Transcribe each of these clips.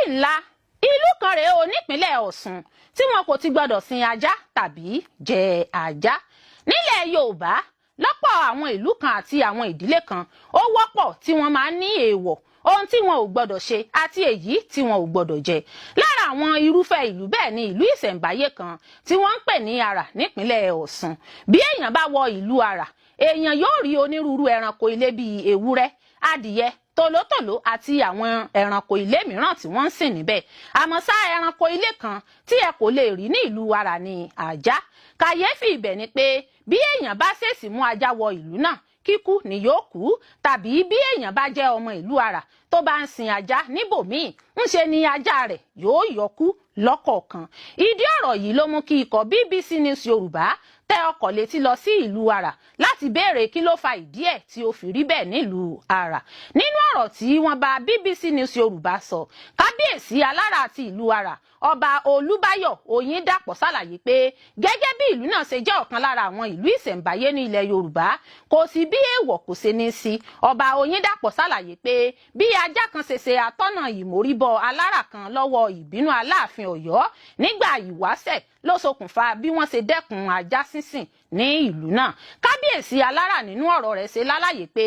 ńlá ìlú kan rèé o nípínlẹ̀ Ọ̀ṣun tí wọn kò ti gbọdọ̀ sin ajá tàbí jẹ ajá. Nílẹ̀ Yorùbá lọ́pọ̀ àwọn ìlú kan àti àwọn ìdílé kan ó wọ́pọ̀ tí wọ́n máa ń ní èèwọ̀ ohun tí wọn ò gbọdọ̀ ṣe àti èyí tí wọn ò gbọdọ̀ jẹ. Lára àwọn irúfẹ́ ìlú bẹ́ẹ̀ ni ìlú ìṣẹ̀ǹbáyé kan tí wọ́n ń pè ní Àrà nípínlẹ̀ Ọ̀ṣun. Bí èèyàn bá wọ ìlú Àrà, èèyàn yóò rí onírúurú ẹranko ilé bíi ewúrẹ́, adìyẹ, tòlótòló àti àwọn ẹranko ilé mìíràn tí wọ́n ń sìn níbẹ̀. Àmọ́ ṣá ẹranko ilé kan tí ẹ kò lè rí ní ìlú Àrà ni ajá. Kàyéfì ibẹ̀ ni pé bí èèyàn bá ṣèèṣì mú ajá wọ ìlú náà, kíkú ni yóò kú. Tàbí bí èèyàn bá jẹ́ ọmọ ìlú Àrà tó bá ń sin ajá níbòmíì, ńṣe ni ajá rẹ̀ yóò yọkú lọ́kọ̀ọ̀kan. Ìdí ọ̀rọ̀ yìí ló mú kí ikọ̀ BBC News Yorùbá tẹ ọkọ̀ létí lọ sí ìlú Àrà láti béèrè kí ló fa ìdí ẹ̀ tí ó fi rí bẹ́ẹ̀ nílùú Àrà. Nínú ọ̀rọ̀ tí wọ́n bá BBC News Yorùbá sọ, kábíyèsí alára àti ìlú Àrà Ọba Olúbáyọ̀ Oyíndàpọ̀ ṣàlàyé pé gẹ́gẹ́ bí ìlú náà ṣe jẹ́ ọ̀kan lára àwọn ìlú ìṣẹ̀ǹbáyé ní ilẹ̀ Yorùbá, kò sí bí èèwọ̀ kò ṣe ní sí. Ọba Oyíndàpọ̀ ṣàlàyé pé bí ajá kan ṣe ṣe atọ́nà ìmóríbọ alára kan lọ́wọ́ ìbínú Aláàfin Ọ̀yọ́ nígbà ìwáṣẹ̀ ló ṣokùnfà bí wọ́n ṣe dẹ́kun ajá sínsìn ní ìlú náà. Kábíyèsí alára nínú ọ̀rọ̀ rẹ̀ ṣe lálàyé pé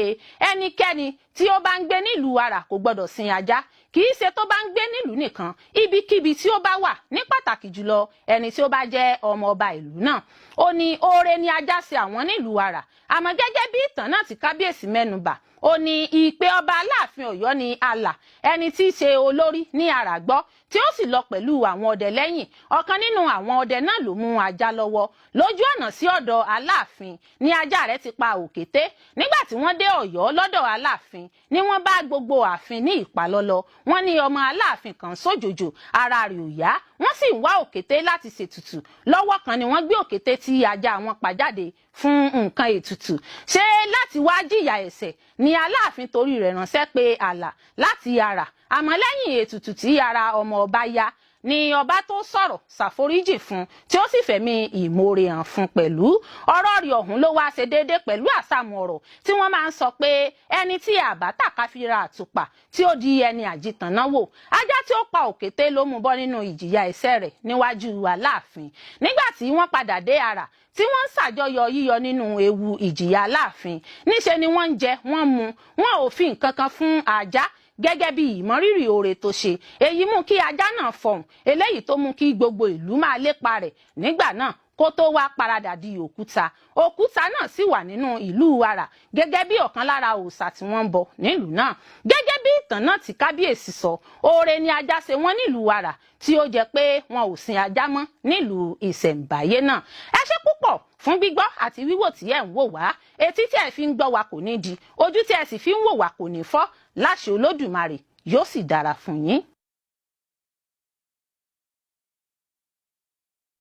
ẹnikẹ́ni tí ó bá ń gbé nílùú Àrà kò gbọdọ̀ sin ajá. Kì í ṣe tó bá ń gbé nílùú nìkan, ibikíbi tí ó bá wà, ní pàtàkì jùlọ ẹni tí ó bá jẹ́ ọmọ ọba ìlú náà. Ó ní oore ni ajá ṣe àwọn nílùú Àrà. Àmọ́ gẹ́gẹ́ bí ìtàn náà tí kábíyèsí mẹ́nubà, ó ní ìpè ọba Aláàfin Ọ̀yọ́ ní Àlà, ẹni tí í ṣe olórí ní Àrà gbọ́, tí ó sì lọ pẹ̀lú àwọn ọdẹ lẹ́yìn. Ọ̀kan nínú àwọn ọdẹ náà ló mú ajá lọ́wọ́. Lójú ọ̀nà sí ọ̀dọ̀ Aláàfin ni ajá rẹ̀ ti pa òkété. Nígbà tí wọ́n dé Ọ̀yọ́ lọ́dọ̀ Aláàfin ni wọ́n bá gbogbo ààfin ní ìpalọ́lọ́. Wọ́n ní ọmọ Aláàfin kan sójòjò, ara rẹ̀ ò yá, wọ́n sì ń wá òkété láti ṣètùtù. Lọ́wọ́ kan ni wọ́n gbé òkété tí ajá wọn pa jáde fún nǹkan ètùtù. Ṣé láti wá jìyà ẹ̀ṣẹ̀ ni Aláàfin torí rẹ̀ ránṣẹ́ pé Àlà láti Àrà. Àmọ́ lẹ́yìn ètùtù tí ara ọmọ ọba yá ni ọba tó sọ̀rọ̀ ṣàforíjì fún, tí ó sì fẹ̀mí ìmoore hàn fún pẹ̀lú. Ọ̀rọ̀ rẹ̀ ọ̀hún ló wá ṣe déédéé pẹ̀lú àsàmù ọ̀rọ̀ tí wọ́n máa ń sọ pé ẹni tí àbá tàka fi ra àtùpà tí ó di ẹni àjìtàn náà wò. Ajá tí ó pa òkété ló mú bọ́ nínú ìjìyà ẹ̀ṣẹ̀ rẹ̀ níwájú Aláàfin. Nígbà tí wọ́n padà dé Àrà tí wọ́n ń ṣàjọyọ̀ yíyọ nínú ewu ìjìyà Aláàfin, níṣe ni wọ́n ń jẹ, wọ́n mu, wọn ò fi nǹkan kan fún ajá gẹ́gẹ́ bí ìmọrírì oore tó ṣe. Èyí mú kí ajá náà fọhùn, eléyìí tó mú kí gbogbo ìlú máa lépa rẹ̀ nígbà náà kó tó wá paradà di òkúta. Òkúta náà sì wà nínú ìlú Àrà gẹ́gẹ́ bí ọ̀kan lára òòṣà tí wọ́n ń bọ nílùú náà. Gẹ́gẹ́ bí ìtàn náà tí kábíyèsí sọ, oore ni ajá ṣe wọ́n nílùú Àrà tí ó jẹ́ pé wọn ò sin ajá mọ́ nílùú ìṣẹ̀ǹbáyé náà. Ẹ ṣé púpọ̀ fún gbígbọ́ àti wíwò tí ẹ̀ ń wò wá. Etí tí ẹ fi ń gbọ́ wa kò ní di, ojú tí ẹ sì fi ń wò wá kò ní fọ́. Láṣẹ Olódùmarè yóò sì dára fún yín.